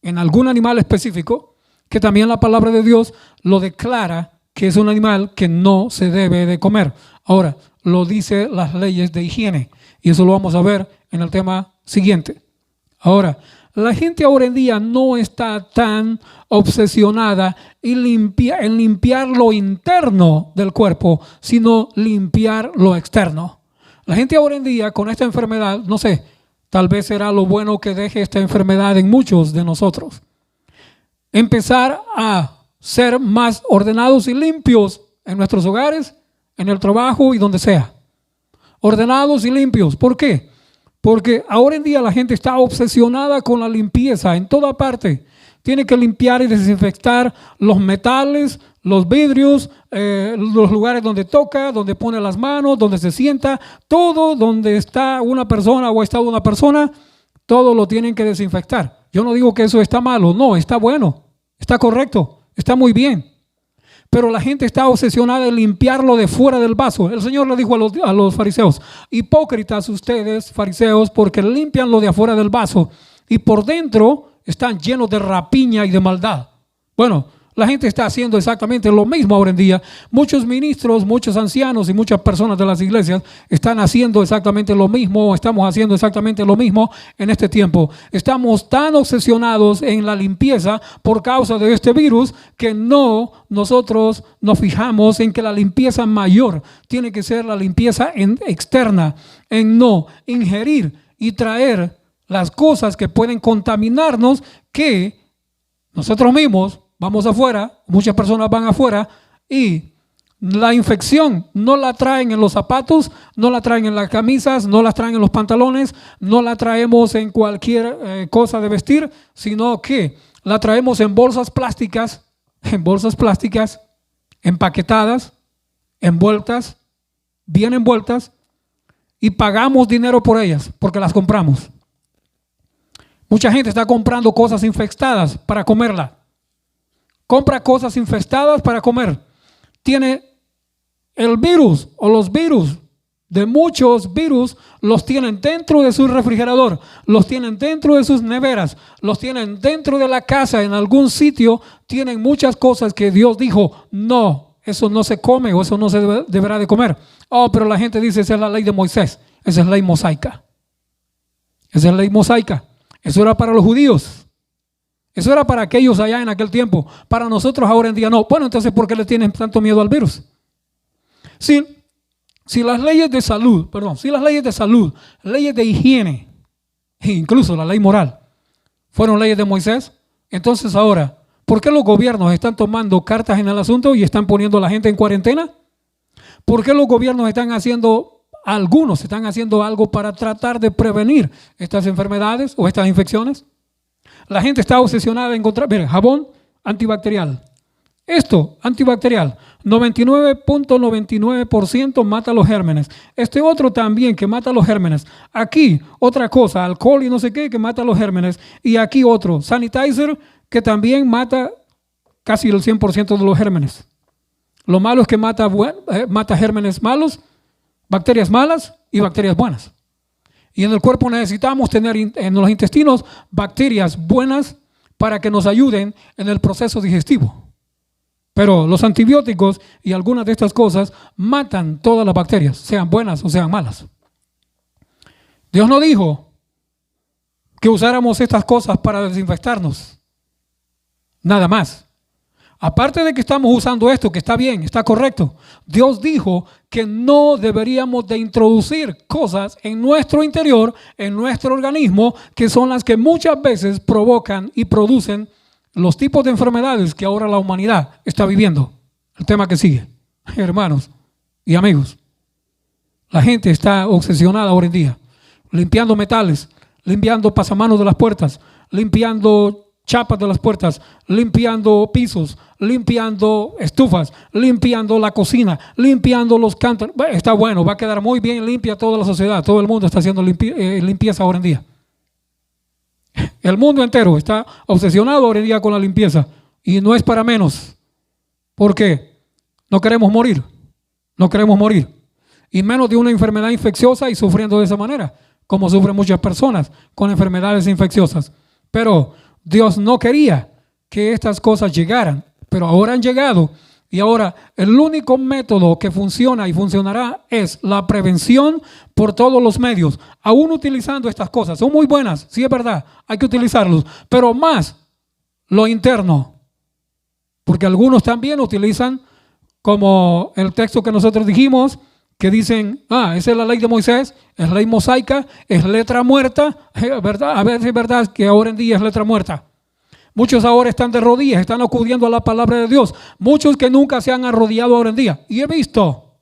en algún animal específico, que también la palabra de Dios lo declara que es un animal que no se debe de comer. Ahora, lo dice las leyes de higiene, y eso lo vamos a ver en el tema siguiente. Ahora, la gente ahora en día no está tan obsesionada en limpiar lo interno del cuerpo, sino limpiar lo externo. La gente ahora en día con esta enfermedad, no sé, tal vez será lo bueno que deje esta enfermedad en muchos de nosotros. Empezar a ser más ordenados y limpios en nuestros hogares, en el trabajo y donde sea. Ordenados y limpios. ¿Por qué? Porque ahora en día la gente está obsesionada con la limpieza en toda parte. Tiene que limpiar y desinfectar los metales, los vidrios, los lugares donde toca, donde pone las manos, donde se sienta, todo donde está una persona o ha estado una persona, todo lo tienen que desinfectar. Yo no digo que eso está malo, no, está bueno, está correcto, está muy bien. pero la gente está obsesionada en limpiarlo de fuera del vaso. El Señor le dijo a los fariseos: hipócritas ustedes, fariseos, porque limpian lo de afuera del vaso y por dentro están llenos de rapiña y de maldad. Bueno, la gente está haciendo exactamente lo mismo ahora en día. Muchos ministros, muchos ancianos y muchas personas de las iglesias están haciendo exactamente lo mismo. Estamos haciendo exactamente lo mismo en este tiempo. Estamos tan obsesionados en la limpieza por causa de este virus que nosotros nos fijamos en que la limpieza mayor tiene que ser la limpieza externa, en no ingerir y traer las cosas que pueden contaminarnos, que nosotros mismos vamos afuera, muchas personas van afuera y la infección no la traen en los zapatos, no la traen en las camisas, no la traen en los pantalones, no la traemos en cualquier cosa de vestir, sino que la traemos en bolsas plásticas, empaquetadas, envueltas, bien envueltas, y pagamos dinero por ellas porque las compramos. Mucha gente está comprando cosas infectadas para comerla. Compra cosas infestadas para comer. Tiene el virus o los virus de muchos virus, los tienen dentro de su refrigerador, los tienen dentro de sus neveras, los tienen dentro de la casa, en algún sitio. Tienen muchas cosas que Dios dijo: no, eso no se come o eso no se deberá de comer. Oh, pero la gente dice: esa es la ley de Moisés, esa es ley mosaica. Esa es ley mosaica. Eso era para los judíos. Eso era para aquellos allá en aquel tiempo. Para nosotros ahora en día no. Bueno, entonces, ¿por qué le tienen tanto miedo al virus? Si las leyes de salud, leyes de higiene, e incluso la ley moral, fueron leyes de Moisés, entonces ahora, ¿por qué los gobiernos están tomando cartas en el asunto y están poniendo a la gente en cuarentena? ¿Por qué los gobiernos algunos están haciendo algo para tratar de prevenir estas enfermedades o estas infecciones? La gente está obsesionada en encontrar, mire, jabón antibacterial. Esto, antibacterial, 99.99% mata los gérmenes. Este otro también que mata los gérmenes. Aquí, otra cosa, alcohol y no sé qué, que mata los gérmenes. Y aquí otro, sanitizer, que también mata casi el 100% de los gérmenes. Lo malo es que mata gérmenes malos, bacterias malas y bacterias buenas. Y en el cuerpo necesitamos tener en los intestinos bacterias buenas para que nos ayuden en el proceso digestivo. Pero los antibióticos y algunas de estas cosas matan todas las bacterias, sean buenas o sean malas. Dios no dijo que usáramos estas cosas para desinfectarnos. Nada más. Aparte de que estamos usando esto, que está bien, está correcto, Dios dijo que no deberíamos de introducir cosas en nuestro interior, en nuestro organismo, que son las que muchas veces provocan y producen los tipos de enfermedades que ahora la humanidad está viviendo. El tema que sigue, hermanos y amigos, la gente está obsesionada ahora en día, limpiando metales, limpiando pasamanos de las puertas, limpiando chapas de las puertas, limpiando pisos, limpiando estufas, limpiando la cocina, limpiando los cántaros. Está bueno, va a quedar muy bien limpia toda la sociedad. Todo el mundo está haciendo limpieza ahora en día. El mundo entero está obsesionado ahora en día con la limpieza. Y no es para menos. ¿Por qué? No queremos morir. No queremos morir. Y menos de una enfermedad infecciosa y sufriendo de esa manera, como sufren muchas personas con enfermedades infecciosas. Pero Dios no quería que estas cosas llegaran, pero ahora han llegado. Y ahora el único método que funciona y funcionará es la prevención por todos los medios. Aún utilizando estas cosas, son muy buenas, sí es verdad, hay que utilizarlos, pero más lo interno. Porque algunos también utilizan, como el texto que nosotros dijimos, que dicen: esa es la ley de Moisés, es ley mosaica, es letra muerta, ¿verdad? A ver si es verdad que ahora en día es letra muerta. Muchos ahora están de rodillas, están acudiendo a la palabra de Dios. Muchos que nunca se han arrodillado ahora en día. Y he visto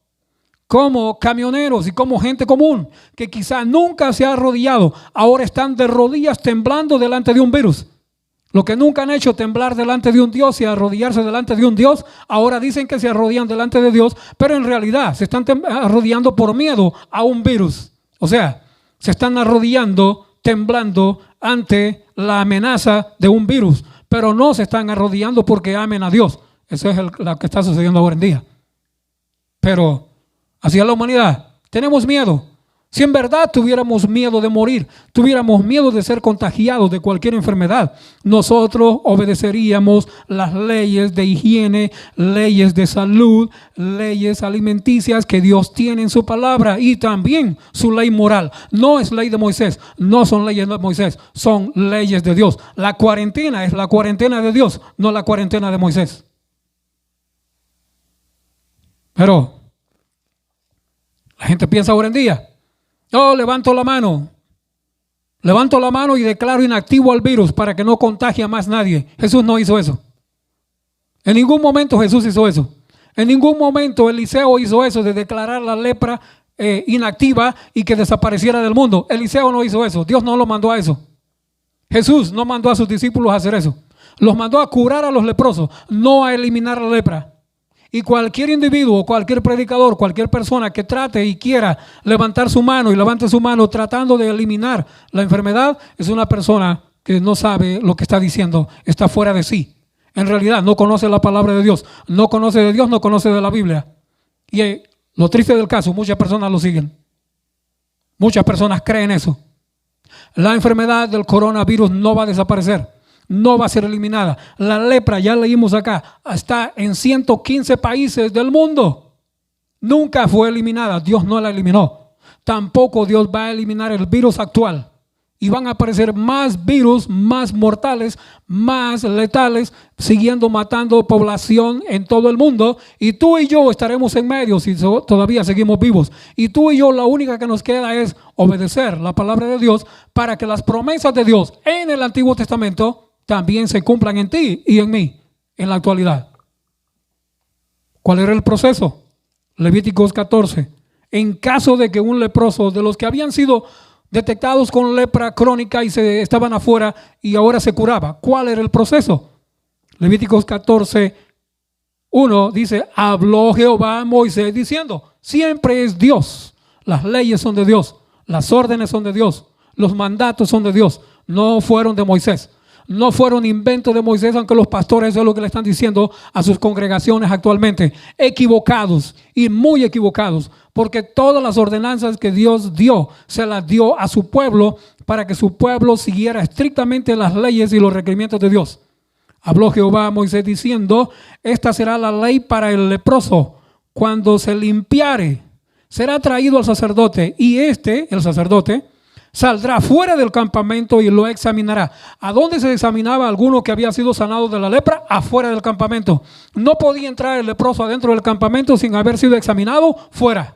como camioneros y como gente común que quizá nunca se ha arrodillado, ahora están de rodillas temblando delante de un virus. Lo que nunca han hecho, temblar delante de un Dios y arrodillarse delante de un Dios, ahora dicen que se arrodillan delante de Dios, pero en realidad se están arrodillando por miedo a un virus. O sea, se están arrodillando, temblando ante la amenaza de un virus, pero no se están arrodillando porque amen a Dios. Eso es lo que está sucediendo ahora en día. Pero así es la humanidad. Tenemos miedo. Si en verdad tuviéramos miedo de morir, tuviéramos miedo de ser contagiados de cualquier enfermedad, nosotros obedeceríamos las leyes de higiene, leyes de salud, leyes alimenticias que Dios tiene en su palabra y también su ley moral. No es ley de Moisés, no son leyes de Moisés, son leyes de Dios. La cuarentena es la cuarentena de Dios, no la cuarentena de Moisés. Pero la gente piensa ahora en día, yo levanto la mano y declaro inactivo al virus para que no contagie a más nadie. Jesús no hizo eso. En ningún momento Jesús hizo eso. En ningún momento Eliseo hizo eso de declarar la lepra inactiva y que desapareciera del mundo. Eliseo no hizo eso. Dios no lo mandó a eso. Jesús no mandó a sus discípulos a hacer eso. Los mandó a curar a los leprosos, no a eliminar la lepra. Y cualquier individuo, cualquier predicador, cualquier persona que trate y quiera levantar su mano y levante su mano tratando de eliminar la enfermedad, es una persona que no sabe lo que está diciendo, está fuera de sí. En realidad no conoce la palabra de Dios, no conoce de Dios, no conoce de la Biblia. Y lo triste del caso, muchas personas lo siguen. Muchas personas creen eso. La enfermedad del coronavirus no va a desaparecer. No va a ser eliminada. La lepra, ya leímos acá, está en 115 países del mundo. Nunca fue eliminada. Dios no la eliminó. Tampoco Dios va a eliminar el virus actual. Y van a aparecer más virus, más mortales, más letales, siguiendo matando población en todo el mundo. Y tú y yo estaremos en medio si todavía seguimos vivos. Y tú y yo, la única que nos queda es obedecer la palabra de Dios para que las promesas de Dios en el Antiguo Testamento también se cumplan en ti y en mí en la actualidad. ¿Cuál era el proceso? Levíticos 14. En caso de que un leproso de los que habían sido detectados con lepra crónica y se estaban afuera y ahora se curaba, ¿cuál era el proceso? Levíticos 14, 1 dice, habló Jehová a Moisés diciendo, siempre es Dios, las leyes son de Dios, las órdenes son de Dios, los mandatos son de Dios, no fueron de Moisés. No fueron inventos de Moisés, aunque los pastores eso es lo que le están diciendo a sus congregaciones actualmente. Equivocados y muy equivocados, porque todas las ordenanzas que Dios dio, se las dio a su pueblo para que su pueblo siguiera estrictamente las leyes y los requerimientos de Dios. Habló Jehová a Moisés diciendo, esta será la ley para el leproso. Cuando se limpiare, será traído al sacerdote y el sacerdote, saldrá fuera del campamento y lo examinará. ¿A dónde se examinaba alguno que había sido sanado de la lepra? Afuera del campamento. No podía entrar el leproso adentro del campamento sin haber sido examinado fuera.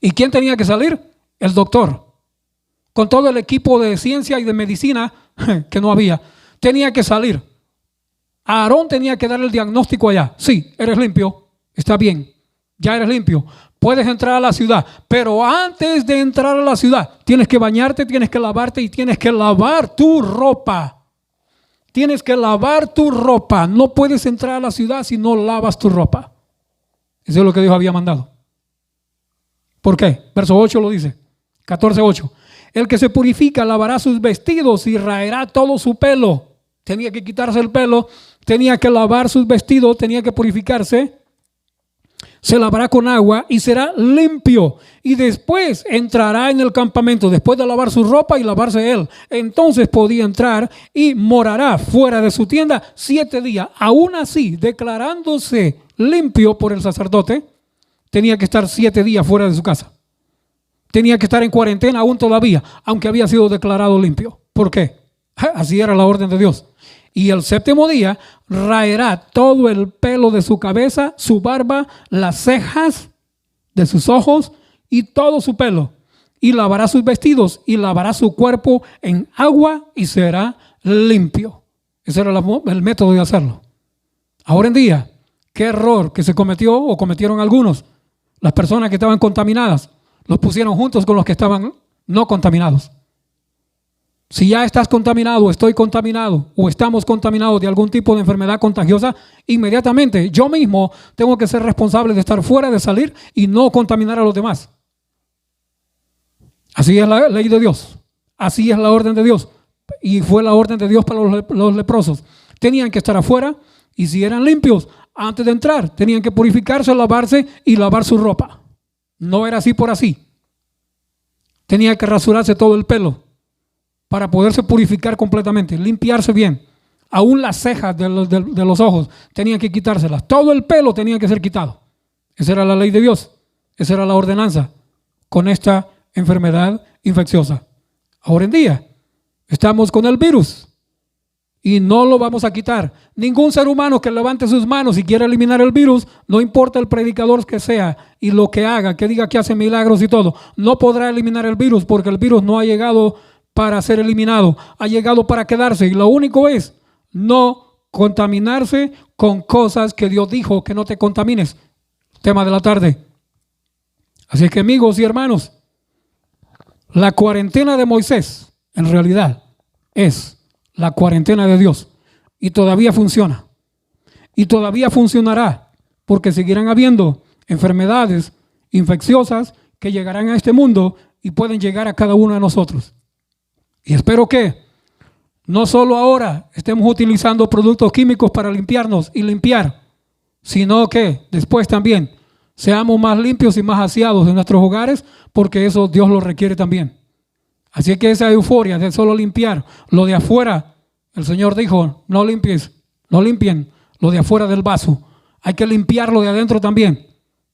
¿Y quién tenía que salir? El doctor. Con todo el equipo de ciencia y de medicina que no había. Tenía que salir. Aarón tenía que dar el diagnóstico allá. Sí, eres limpio. Está bien. Ya eres limpio. Puedes entrar a la ciudad, pero antes de entrar a la ciudad, tienes que bañarte, tienes que lavarte y tienes que lavar tu ropa. Tienes que lavar tu ropa. No puedes entrar a la ciudad si no lavas tu ropa. Eso es lo que Dios había mandado. ¿Por qué? Verso 8 lo dice. 14:8. El que se purifica lavará sus vestidos y raerá todo su pelo. Tenía que quitarse el pelo, tenía que lavar sus vestidos, tenía que purificarse. Se lavará con agua y será limpio. Y después entrará en el campamento, después de lavar su ropa y lavarse él. Entonces podía entrar y morará fuera de su tienda 7 días. Aún así, declarándose limpio por el sacerdote, tenía que estar 7 días fuera de su casa. Tenía que estar en cuarentena aún todavía, aunque había sido declarado limpio. ¿Por qué? Así era la orden de Dios. Y el 7º día raerá todo el pelo de su cabeza, su barba, las cejas de sus ojos y todo su pelo. Y lavará sus vestidos y lavará su cuerpo en agua y será limpio. Ese era el método de hacerlo. Ahora en día, qué error que se cometió o cometieron algunos. Las personas que estaban contaminadas los pusieron juntos con los que estaban no contaminados. Si ya estás contaminado, estoy contaminado o estamos contaminados de algún tipo de enfermedad contagiosa, inmediatamente yo mismo tengo que ser responsable de estar fuera, de salir y no contaminar a los demás. Así es la ley de Dios. Así es la orden de Dios. Y fue la orden de Dios para los leprosos. Tenían que estar afuera, Y si eran limpios, antes de entrar, tenían que purificarse, lavarse y lavar su ropa. No era así por así. Tenía que rasurarse todo el pelo para poderse purificar completamente, limpiarse bien. Aún las cejas de los ojos tenían que quitárselas. Todo el pelo tenía que ser quitado. Esa era la ley de Dios. Esa era la ordenanza con esta enfermedad infecciosa. Ahora en día estamos con el virus y no lo vamos a quitar. Ningún ser humano que levante sus manos y quiera eliminar el virus, no importa el predicador que sea y lo que haga, que diga que hace milagros y todo, no podrá eliminar el virus, porque el virus no ha llegado para ser eliminado, ha llegado para quedarse, y lo único es no contaminarse con cosas que Dios dijo que no te contamines. Tema de la tarde. Así que, amigos y hermanos, la cuarentena de Moisés en realidad es la cuarentena de Dios, y todavía funciona y todavía funcionará, porque seguirán habiendo enfermedades infecciosas que llegarán a este mundo y pueden llegar a cada uno de nosotros. Y espero que no solo ahora estemos utilizando productos químicos para limpiarnos y limpiar, sino que después también seamos más limpios y más aseados en nuestros hogares, porque eso Dios lo requiere también. Así que esa euforia de solo limpiar lo de afuera, el Señor dijo, no limpien lo de afuera del vaso, hay que limpiarlo de adentro también.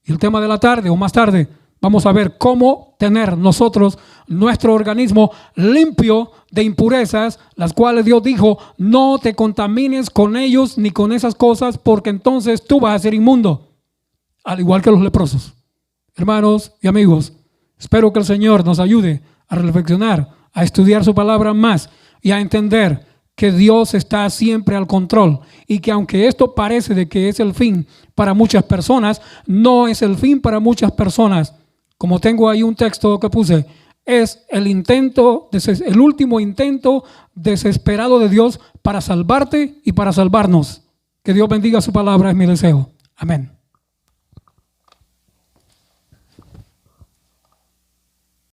Y el tema de la tarde o más tarde vamos a ver cómo tener nosotros nuestro organismo limpio de impurezas, las cuales Dios dijo, no te contamines con ellos ni con esas cosas, porque entonces tú vas a ser inmundo, al igual que los leprosos. Hermanos y amigos, espero que el Señor nos ayude a reflexionar, a estudiar su palabra más y a entender que Dios está siempre al control, y que aunque esto parece de que es el fin para muchas personas, no es el fin para muchas personas. Como tengo ahí un texto que puse, es el último intento desesperado de Dios para salvarte y para salvarnos. Que Dios bendiga su palabra, es mi deseo. Amén.